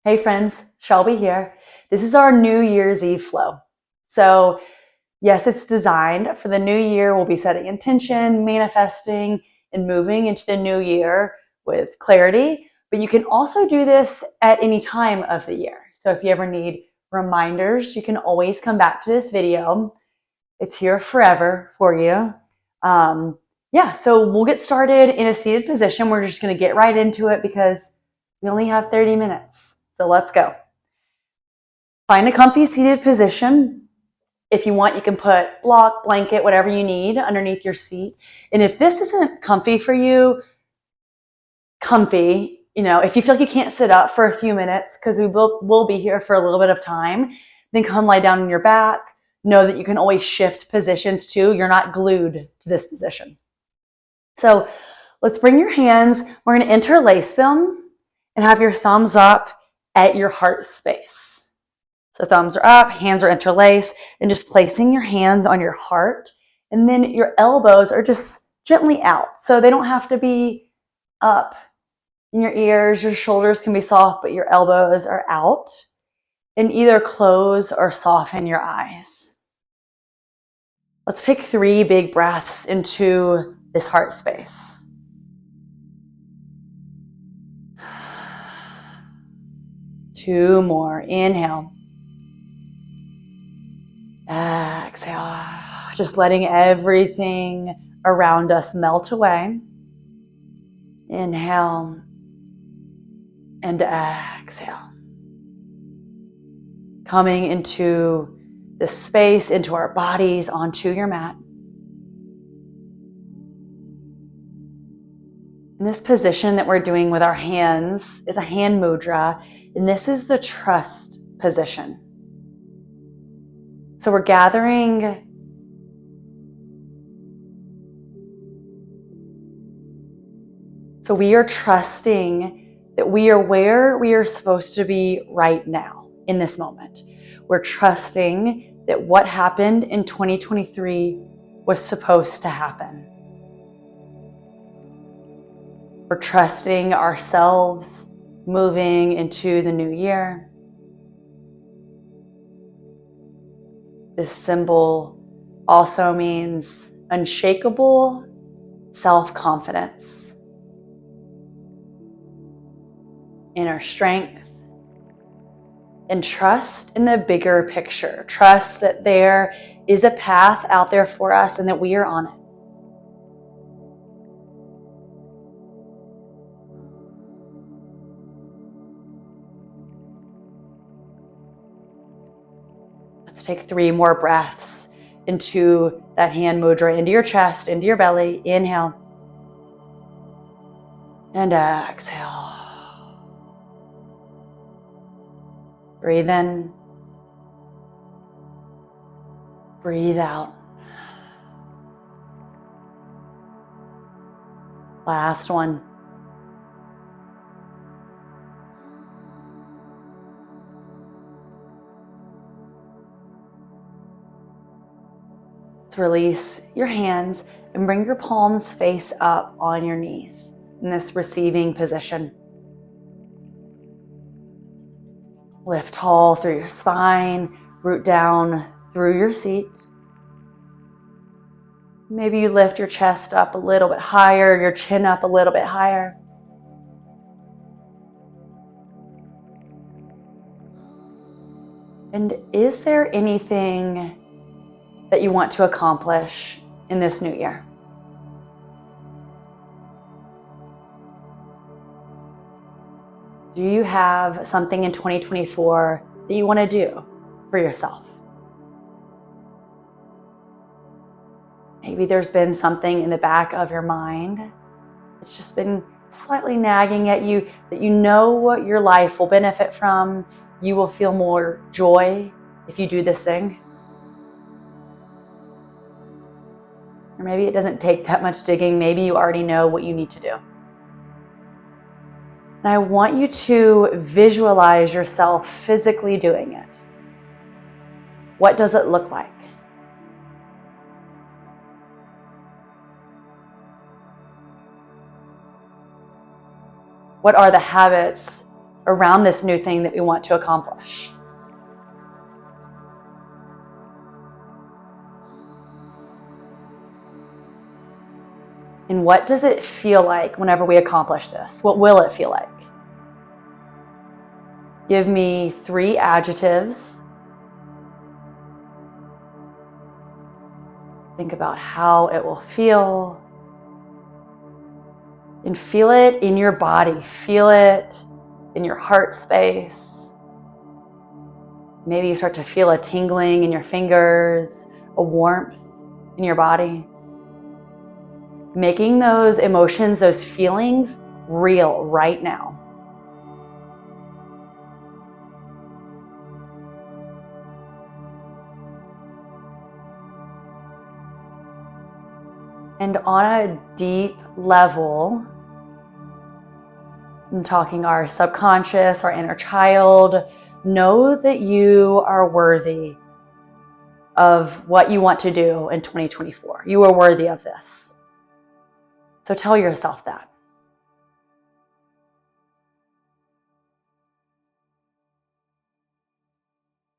Hey friends, Shelby here. This is our New Year's Eve flow. So yes, it's designed for the new year. We'll be setting intention, manifesting, and moving into the new year with clarity. But you can also do this at any time of the year. So if you ever need reminders, you can always come back to this video. It's here forever for you. So we'll get started in a seated position. We're just going to get right into it because we only have 30 minutes. So let's go. Find a comfy seated position. If you want, you can put block, blanket, whatever you need underneath your seat. And if this isn't comfy for you, if you feel like you can't sit up for a few minutes, because we'll be here for a little bit of time, then come lie down on your back. Know that you can always shift positions too. You're not glued to this position. So let's bring your hands. We're going to interlace them and have your thumbs up at your heart space. So thumbs are up, hands are interlaced, and just placing your hands on your heart. And then your elbows are just gently out. So they don't have to be up in your ears. Your shoulders can be soft, but your elbows are out. And either close or soften your eyes. Let's take 3 big breaths into this heart space. Two more. Inhale. Exhale. Just letting everything around us melt away. Inhale and exhale. Coming into this space, into our bodies, onto your mat. And this position that we're doing with our hands is a hand mudra, and this is the trust position. So we're gathering So we are trusting that we are where we are supposed to be right now in this moment. We're trusting that what happened in 2023 was supposed to happen. We're trusting ourselves moving into the new year. This symbol also means unshakable self-confidence, inner strength, and trust in the bigger picture. Trust that there is a path out there for us and that we are on it. Let's take 3 more breaths into that hand mudra, into your chest, into your belly. Inhale. And exhale. Breathe in. Breathe out. Last one. Let's release your hands and bring your palms face up on your knees in this receiving position. Lift tall through your spine, root down through your seat. Maybe you lift your chest up a little bit higher, your chin up a little bit higher. And is there anything that you want to accomplish in this new year? Do you have something in 2024 that you want to do for yourself? Maybe there's been something in the back of your mind that's just been slightly nagging at you that you know what your life will benefit from. You will feel more joy if you do this thing. Or maybe it doesn't take that much digging. Maybe you already know what you need to do. And I want you to visualize yourself physically doing it. What does it look like? What are the habits around this new thing that we want to accomplish. And what does it feel like whenever we accomplish this? What will it feel like? Give me 3 adjectives. Think about how it will feel. And feel it in your body. Feel it in your heart space. Maybe you start to feel a tingling in your fingers, a warmth in your body. Making those emotions, those feelings real right now. And on a deep level, I'm talking our subconscious, our inner child, know that you are worthy of what you want to do in 2024. You are worthy of this. So tell yourself that.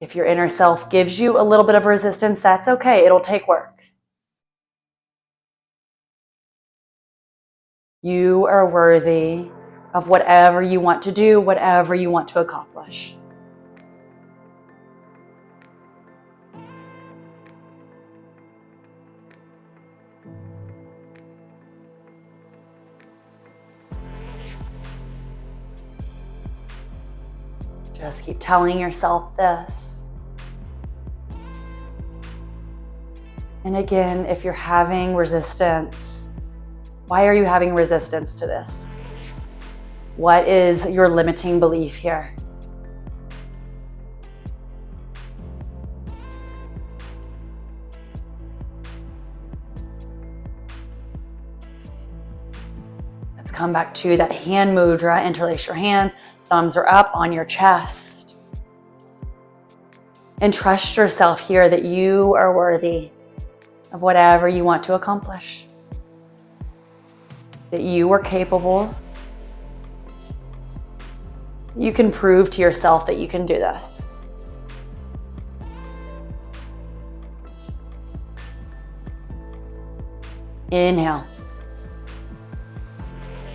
If your inner self gives you a little bit of resistance, that's okay. It'll take work. You are worthy of whatever you want to do, whatever you want to accomplish. Just keep telling yourself this. And again, if you're having resistance, why are you having resistance to this? What is your limiting belief here? Let's come back to that hand mudra. Interlace your hands. Thumbs are up on your chest. And trust yourself here that you are worthy of whatever you want to accomplish. That you are capable. You can prove to yourself that you can do this. Inhale.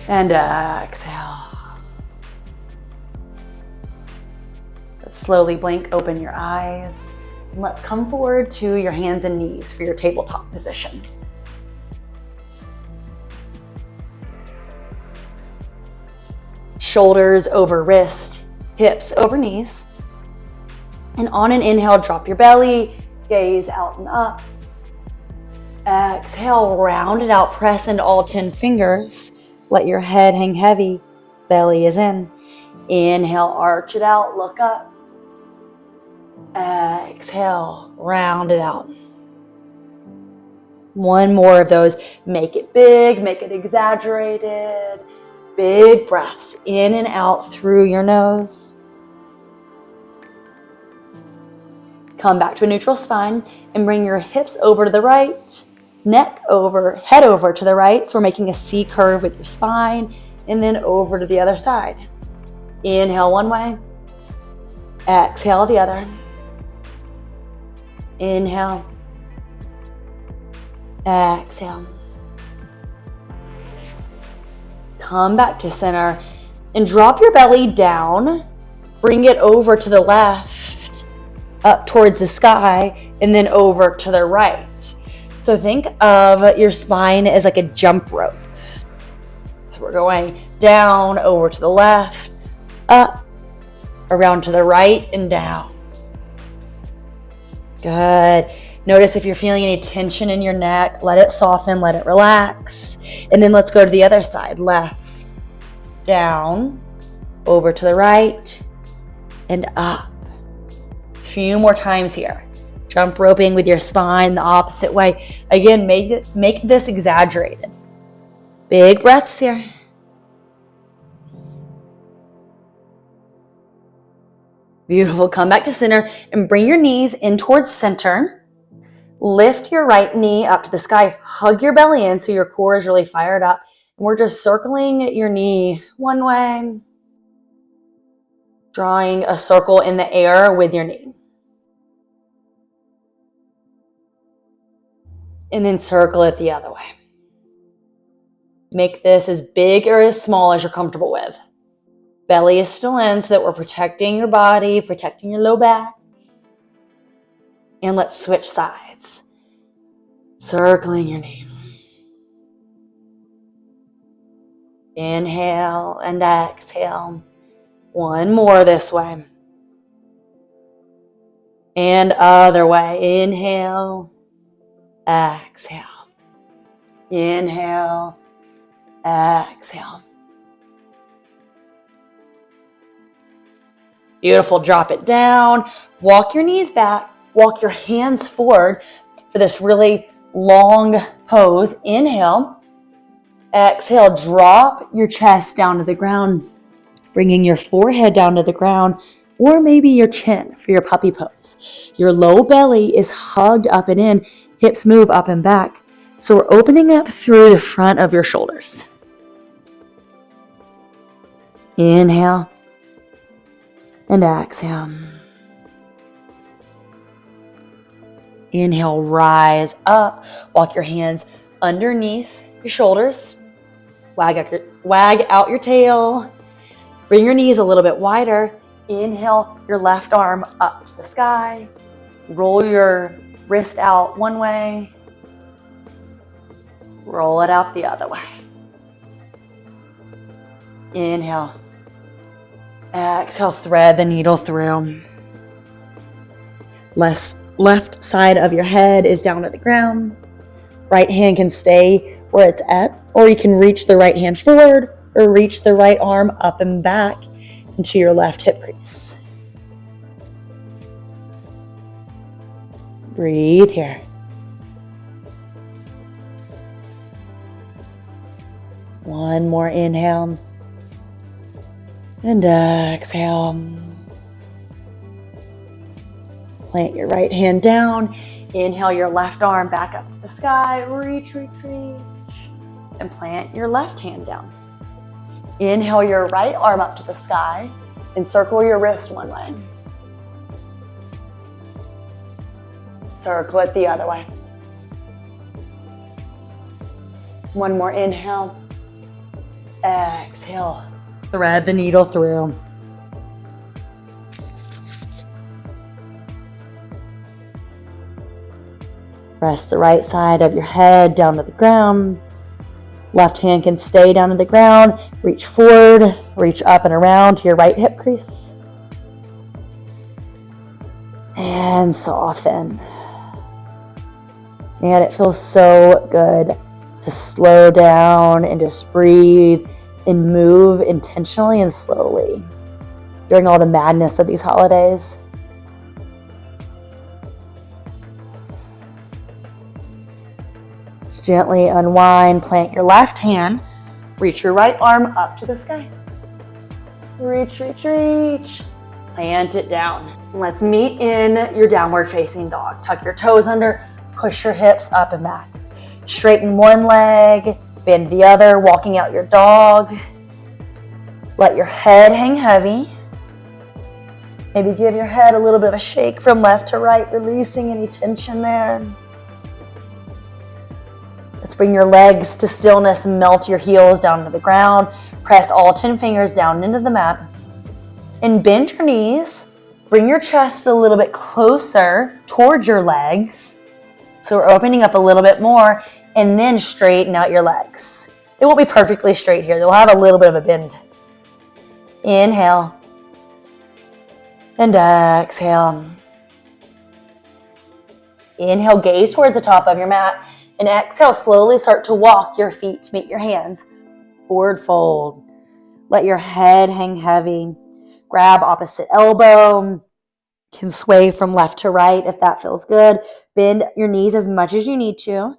And exhale. Let's slowly blink, open your eyes. And let's come forward to your hands and knees for your tabletop position. Shoulders over wrist, hips over knees. And on an inhale, drop your belly, gaze out and up. Exhale, round it out, press into all 10 fingers. Let your head hang heavy, belly is in. Inhale, arch it out, look up. Exhale, round it out. One more of those. Make it big, make it exaggerated. Big breaths in and out through your nose. Come back to a neutral spine and bring your hips over to the right, neck over, head over to the right. So we're making a C curve with your spine, and then over to the other side. Inhale one way, exhale the other. Inhale, exhale. Come back to center and drop your belly down. Bring it over to the left, up towards the sky, and then over to the right. So think of your spine as like a jump rope. So we're going down, over to the left, up, around to the right, and down. Good. Notice if you're feeling any tension in your neck, let it soften, let it relax. And then let's go to the other side. Left, down, over to the right, and up. A few more times here. Jump roping with your spine the opposite way. Again, make this exaggerated. Big breaths here. Beautiful. Come back to center and bring your knees in towards center. Lift your right knee up to the sky. Hug your belly in so your core is really fired up. And we're just circling your knee one way drawing a circle in the air with your knee. And then circle it the other way. Make this as big or as small as you're comfortable with. Belly is still in so that we're protecting your body, protecting your low back. And let's switch sides. Circling your knee. Inhale and exhale. One more this way. And other way. Inhale. Exhale. Inhale. Exhale. Beautiful. Drop it down. Walk your knees back. Walk your hands forward for this really long pose. Inhale. Exhale. Drop your chest down to the ground, bringing your forehead down to the ground, or maybe your chin for your puppy pose. Your low belly is hugged up and in. Hips move up and back. So we're opening up through the front of your shoulders. Inhale and exhale. Inhale, rise up. Walk your hands underneath your shoulders. Wag out your tail. Bring your knees a little bit wider. Inhale, your left arm up to the sky. Roll your wrist out one way. Roll it out the other way. Inhale. Exhale, thread the needle through. Left side of your head is down to the ground. Right hand can stay where it's at, or you can reach the right hand forward or reach the right arm up and back into your left hip crease. Breathe here. One more inhale. And exhale. Plant your right hand down. Inhale your left arm back up to the sky. Reach, reach, reach. And plant your left hand down. Inhale your right arm up to the sky and circle your wrist one way. Circle it the other way. One more inhale. Exhale. Thread the needle through. Press the right side of your head down to the ground. Left hand can stay down to the ground. Reach forward, reach up and around to your right hip crease. And soften. Man, it feels so good to slow down and just breathe and move intentionally and slowly during all the madness of these holidays. Just gently unwind, plant your left hand, reach your right arm up to the sky. Reach, reach, reach. Plant it down. Let's meet in your downward facing dog. Tuck your toes under, push your hips up and back. Straighten one leg, bend the other, walking out your dog. Let your head hang heavy. Maybe give your head a little bit of a shake from left to right, releasing any tension there. Let's bring your legs to stillness and melt your heels down to the ground. Press all 10 fingers down into the mat. And bend your knees. Bring your chest a little bit closer towards your legs. So we're opening up a little bit more, and then straighten out your legs. They won't be perfectly straight here. They'll have a little bit of a bend. Inhale. And exhale. Inhale, gaze towards the top of your mat. And exhale, slowly start to walk your feet to meet your hands. Forward fold. Let your head hang heavy. Grab opposite elbow. Can sway from left to right if that feels good. Bend your knees as much as you need to.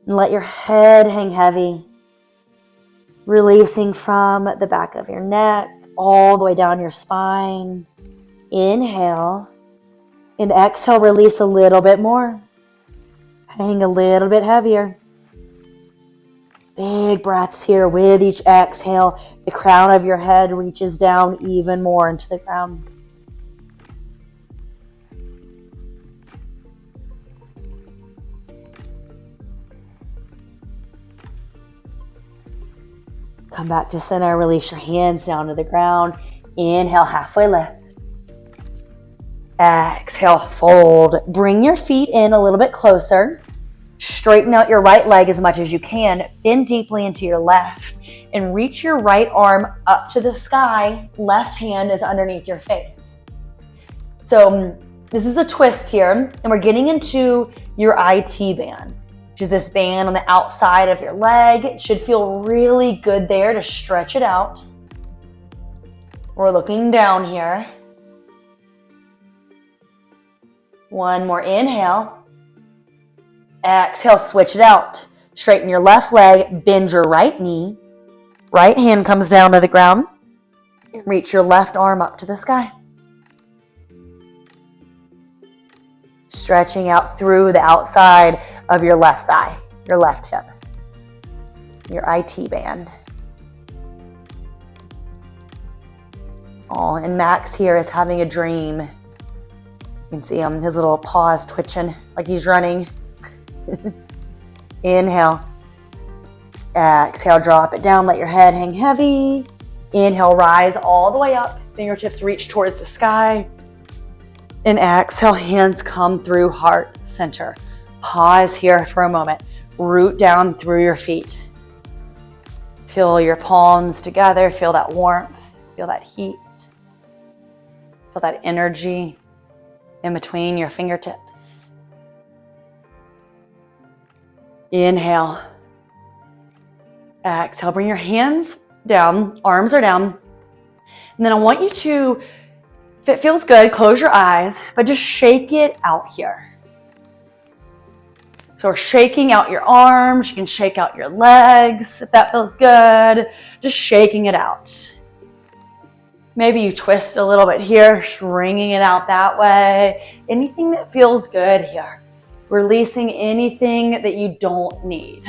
And let your head hang heavy. Releasing from the back of your neck all the way down your spine. Inhale. And exhale, release a little bit more. Hang a little bit heavier. Big breaths here with each exhale. The crown of your head reaches down even more into the ground. Come back to center. Release your hands down to the ground. Inhale, halfway lift. Exhale, fold. Bring your feet in a little bit closer. Straighten out your right leg as much as you can. Bend deeply into your left and reach your right arm up to the sky. Left hand is underneath your face. So this is a twist here, and we're getting into your IT band, which is this band on the outside of your leg. It should feel really good there to stretch it out. We're looking down here. One more inhale. Exhale, switch it out. Straighten your left leg, bend your right knee. Right hand comes down to the ground. Reach your left arm up to the sky. Stretching out through the outside of your left thigh, your left hip, your IT band. Oh, and Max here is having a dream. You can see him, his little paws twitching like he's running. Inhale. Exhale, drop it down. Let your head hang heavy. Inhale, rise all the way up. Fingertips reach towards the sky. And exhale, hands come through heart center. Pause here for a moment. Root down through your feet. Feel your palms together. Feel that warmth. Feel that heat. Feel that energy in between your fingertips. Inhale. Exhale, bring your hands down, arms are down. And then I want you to, if it feels good, close your eyes, but just shake it out here. So we're shaking out your arms, you can shake out your legs if that feels good. Just shaking it out. Maybe you twist a little bit here, wringing it out that way. Anything that feels good here. Releasing anything that you don't need.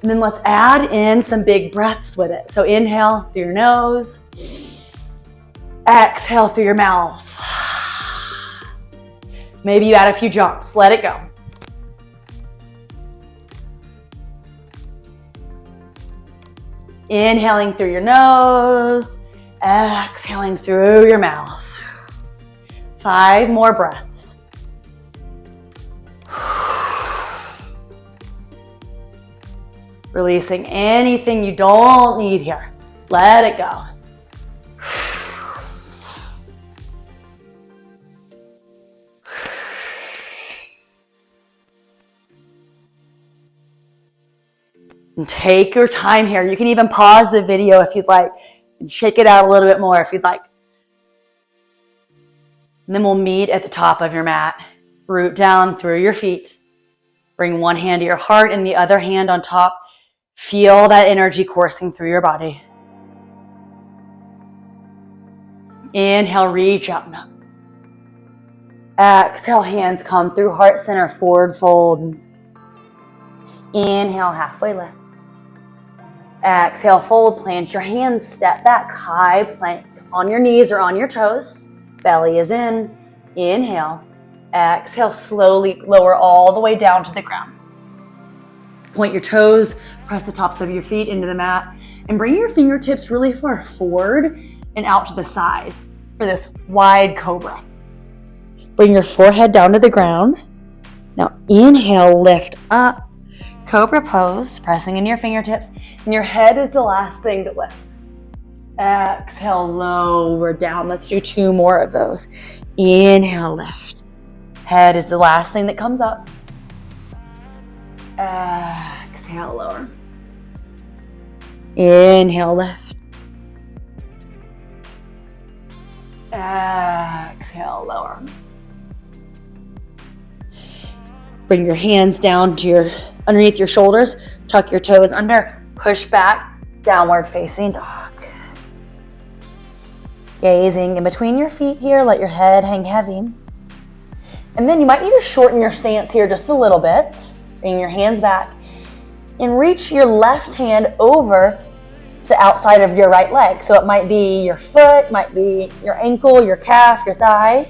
And then let's add in some big breaths with it. So inhale through your nose. Exhale through your mouth. Maybe you add a few jumps. Let it go. Inhaling through your nose. Exhaling through your mouth. 5 more breaths. Releasing anything you don't need here. Let it go. And take your time here. You can even pause the video if you'd like and shake it out a little bit more if you'd like. And then we'll meet at the top of your mat. Root down through your feet. Bring one hand to your heart and the other hand on top. Feel that energy coursing through your body. Inhale, reach up. Exhale, hands come through heart center, forward fold. Inhale, halfway lift. Exhale, fold, plant your hands, step back, high plank. On your knees or on your toes. Belly is in. Inhale. Exhale, slowly lower all the way down to the ground. Point your toes, press the tops of your feet into the mat, and bring your fingertips really far forward and out to the side for this wide cobra. Bring your forehead down to the ground. Now inhale, lift up, cobra pose, pressing in your fingertips, and your head is the last thing that lifts. Exhale, lower down. Let's do 2 more of those. Inhale, lift. Head is the last thing that comes up. Exhale, lower. Inhale, lift. Exhale, lower. Bring your hands down to underneath your shoulders. Tuck your toes under. Push back. Downward facing dog. Gazing in between your feet here. Let your head hang heavy. And then you might need to shorten your stance here just a little bit. Bring your hands back. And reach your left hand over to the outside of your right leg. So it might be your foot, might be your ankle, your calf, your thigh.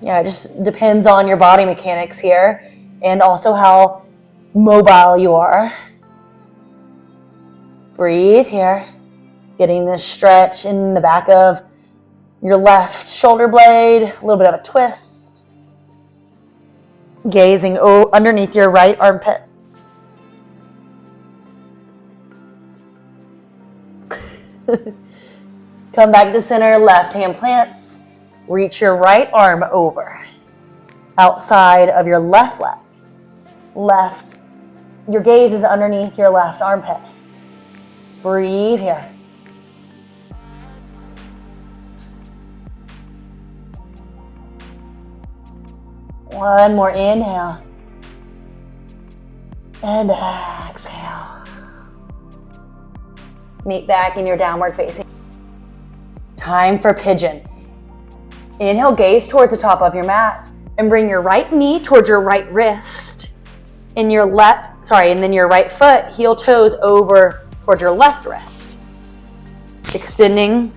Yeah, it just depends on your body mechanics here and also how mobile you are. Breathe here, getting this stretch in the back of your left shoulder blade, a little bit of a twist. Gazing underneath your right armpit. Come back to center, left hand plants. Reach your right arm over, outside of your left leg. Your gaze is underneath your left armpit. Breathe here. One more inhale. And exhale. Meet back in your downward facing. Time for pigeon. Inhale, gaze towards the top of your mat and bring your right knee towards your right wrist. And then your right foot, heel toes over towards your left wrist. Extending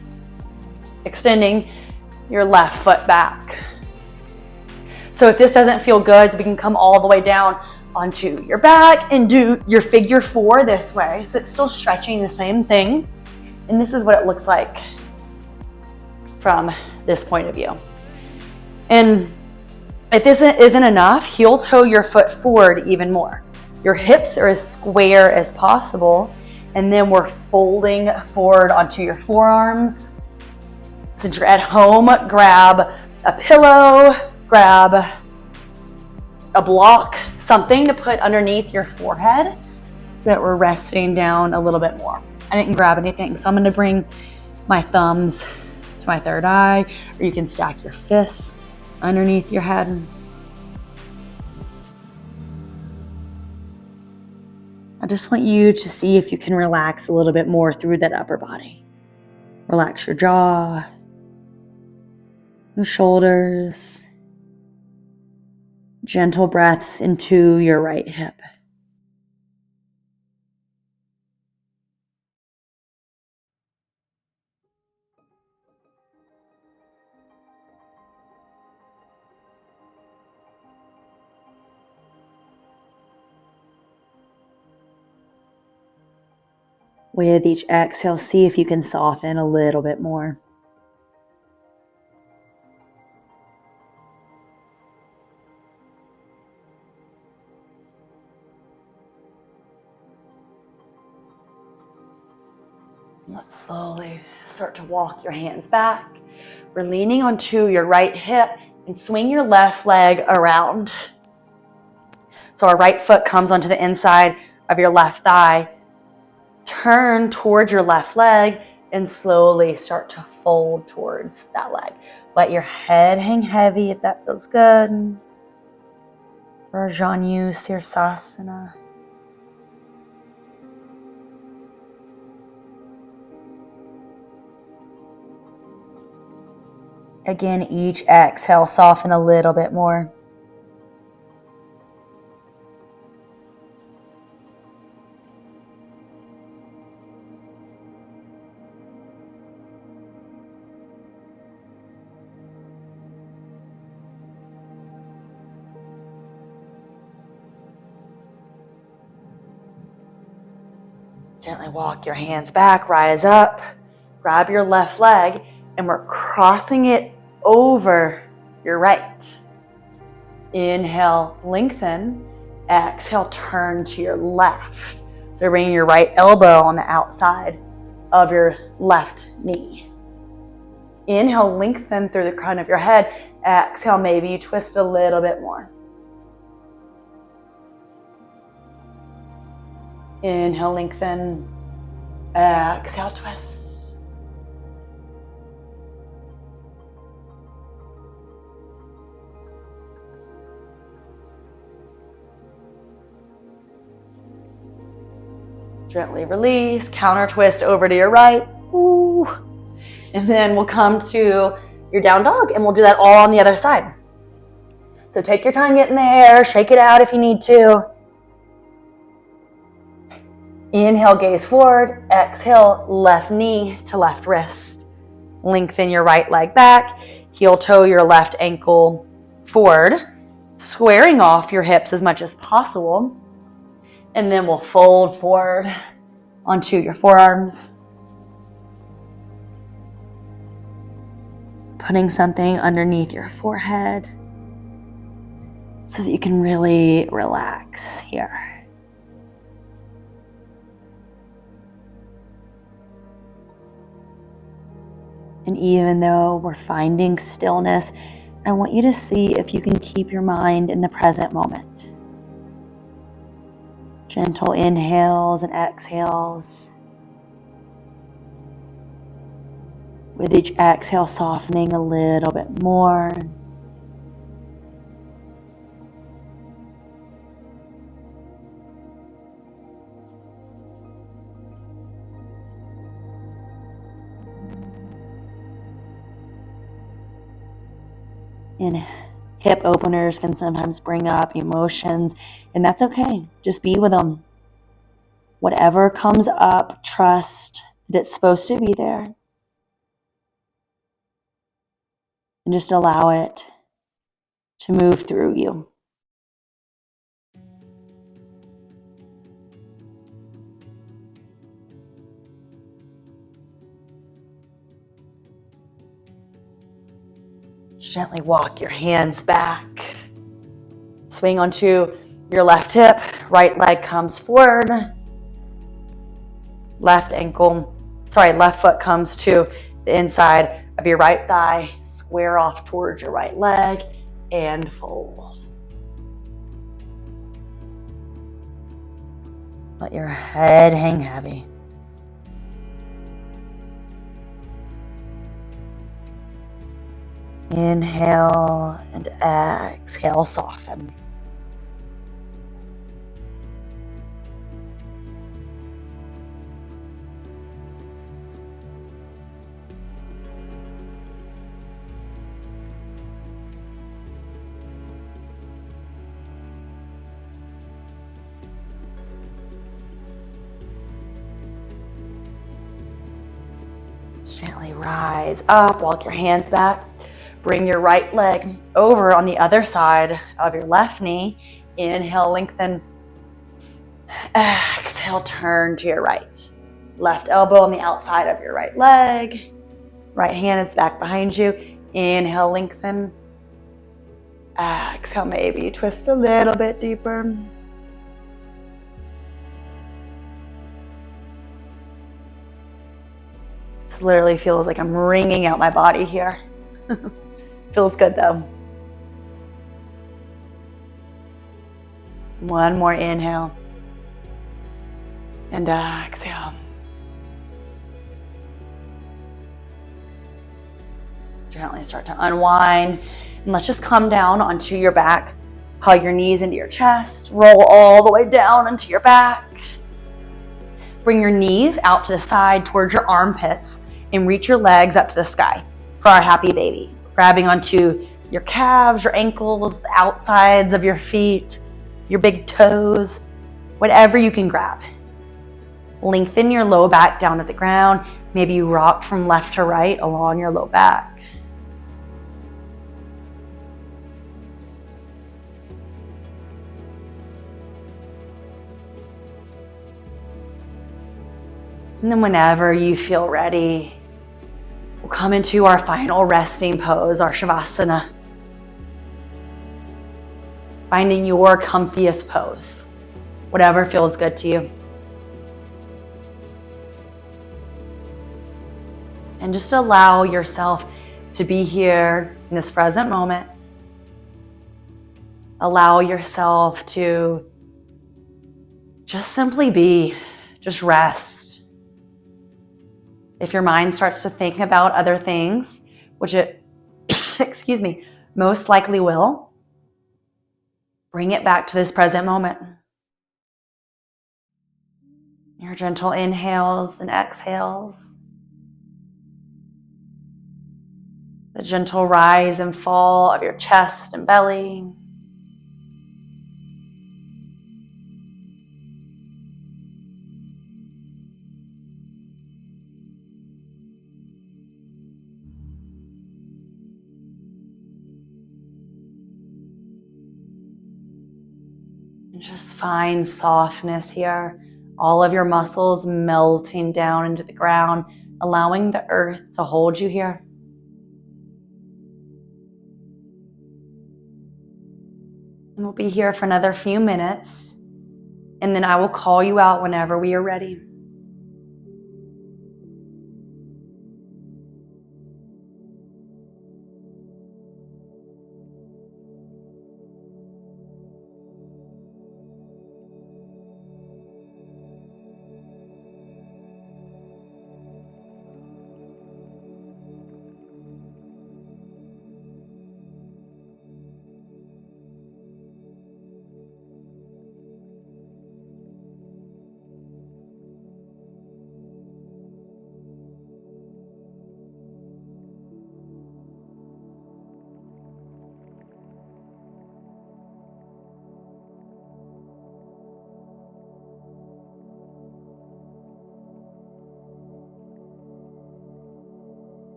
your left foot back. So if this doesn't feel good, we can come all the way down onto your back and do your figure 4 this way. So it's still stretching the same thing. And this is what it looks like from this point of view. And if this isn't enough, heel toe your foot forward even more. Your hips are as square as possible. And then we're folding forward onto your forearms. Since you're at home, grab a pillow, grab a block, something to put underneath your forehead so that we're resting down a little bit more. I didn't grab anything, so I'm going to bring my thumbs to my third eye, or you can stack your fists underneath your head. I just want you to see if you can relax a little bit more through that upper body. Relax your jaw, your shoulders, gentle breaths into your right hip. With each exhale, see if you can soften a little bit more. Let's slowly start to walk your hands back. We're leaning onto your right hip and swing your left leg around. So our right foot comes onto the inside of your left thigh. Turn towards your left leg and slowly start to fold towards that leg. Let your head hang heavy if that feels good. Rajanu Sirsasana. Again, each exhale, soften a little bit more. Gently walk your hands back, rise up, grab your left leg, and we're crossing it over your right. Inhale, lengthen. Exhale, turn to your left. So bring your right elbow on the outside of your left knee. Inhale, lengthen through the crown of your head. Exhale, maybe you twist a little bit more. Inhale, lengthen. Exhale, twist. Gently release, counter twist over to your right. Ooh. And then we'll come to your down dog and we'll do that all on the other side. So take your time getting there, shake it out if you need to. Inhale, gaze forward. Exhale, left knee to left wrist. Lengthen your right leg back. Heel toe your left ankle forward, squaring off your hips as much as possible. And then we'll fold forward onto your forearms. Putting something underneath your forehead so that you can really relax here. And even though we're finding stillness, I want you to see if you can keep your mind in the present moment. Gentle inhales and exhales. With each exhale, softening a little bit more. And hip openers can sometimes bring up emotions, and that's okay. Just be with them. Whatever comes up, trust that it's supposed to be there. And just allow it to move through you. Gently walk your hands back. Swing onto your left hip. Right leg comes forward. Left foot comes to the inside of your right thigh. Square off towards your right leg and fold. Let your head hang heavy. Inhale and exhale, soften. Gently rise up, walk your hands back. Bring your right leg over on the other side of your left knee. Inhale, lengthen. Exhale, turn to your right. Left elbow on the outside of your right leg. Right hand is back behind you. Inhale, lengthen. Exhale, maybe twist a little bit deeper. This literally feels like I'm wringing out my body here. Feels good though. One more inhale. And exhale. Gently start to unwind. And let's just come down onto your back. Hug your knees into your chest. Roll all the way down into your back. Bring your knees out to the side towards your armpits and reach your legs up to the sky for our happy baby. Grabbing onto your calves, your ankles, the outsides of your feet, your big toes, whatever you can grab. Lengthen your low back down to the ground. Maybe you rock from left to right along your low back. And then whenever you feel ready, we'll come into our final resting pose, our Shavasana. Finding your comfiest pose, whatever feels good to you. And just allow yourself to be here in this present moment. Allow yourself to just simply be, just rest. If your mind starts to think about other things, which it, most likely will, bring it back to this present moment. Your gentle inhales and exhales. The gentle rise and fall of your chest and belly. And just find softness here. All of your muscles melting down into the ground, allowing the earth to hold you here. And we'll be here for another few minutes, and then I will call you out whenever we are ready.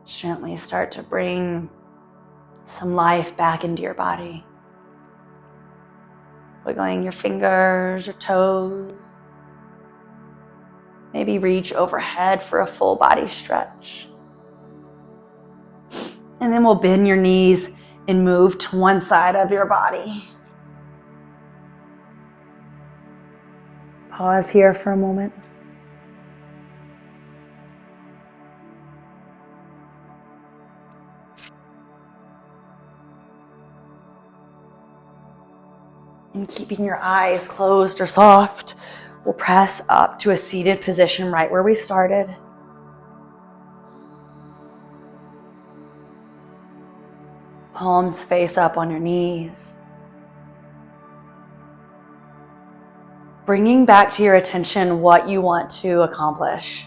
Gently start to bring some life back into your body. Wiggling your fingers, your toes. Maybe reach overhead for a full body stretch. And then we'll bend your knees and move to one side of your body. Pause here for a moment. And keeping your eyes closed or soft, we'll press up to a seated position right where we started. Palms face up on your knees. Bringing back to your attention what you want to accomplish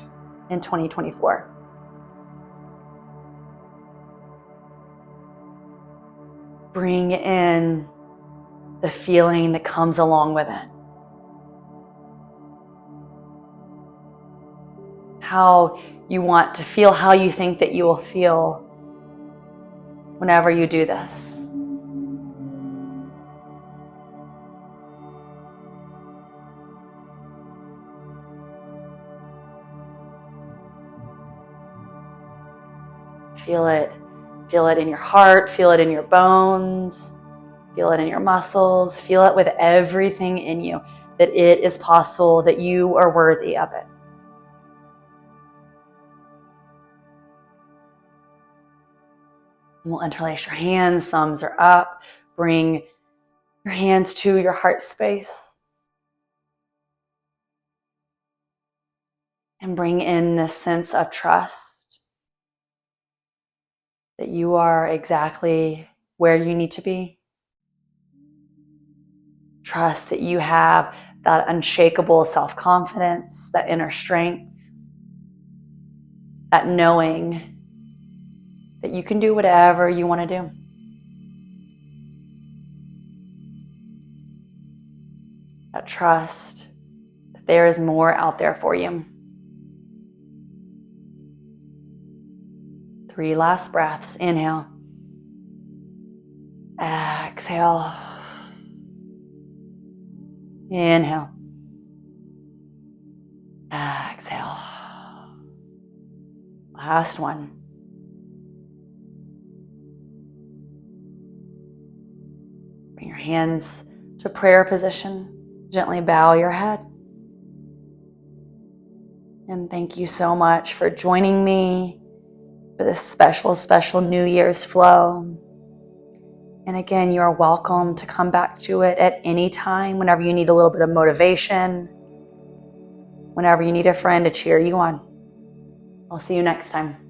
in 2024. Bring in the feeling that comes along with it. How you want to feel, how you think that you will feel whenever you do this. Feel it in your heart, feel it in your bones. Feel it in your muscles. Feel it with everything in you, that it is possible, that you are worthy of it. We'll interlace your hands, thumbs are up. Bring your hands to your heart space. And bring in this sense of trust that you are exactly where you need to be. Trust that you have that unshakable self-confidence, that inner strength, that knowing that you can do whatever you want to do. That trust that there is more out there for you. 3 last breaths. Inhale. Exhale. Inhale. Exhale. Last one. Bring your hands to prayer position. Gently bow your head. And thank you so much for joining me for this special, special New Year's flow. And again, you are welcome to come back to it at any time, whenever you need a little bit of motivation, whenever you need a friend to cheer you on. I'll see you next time.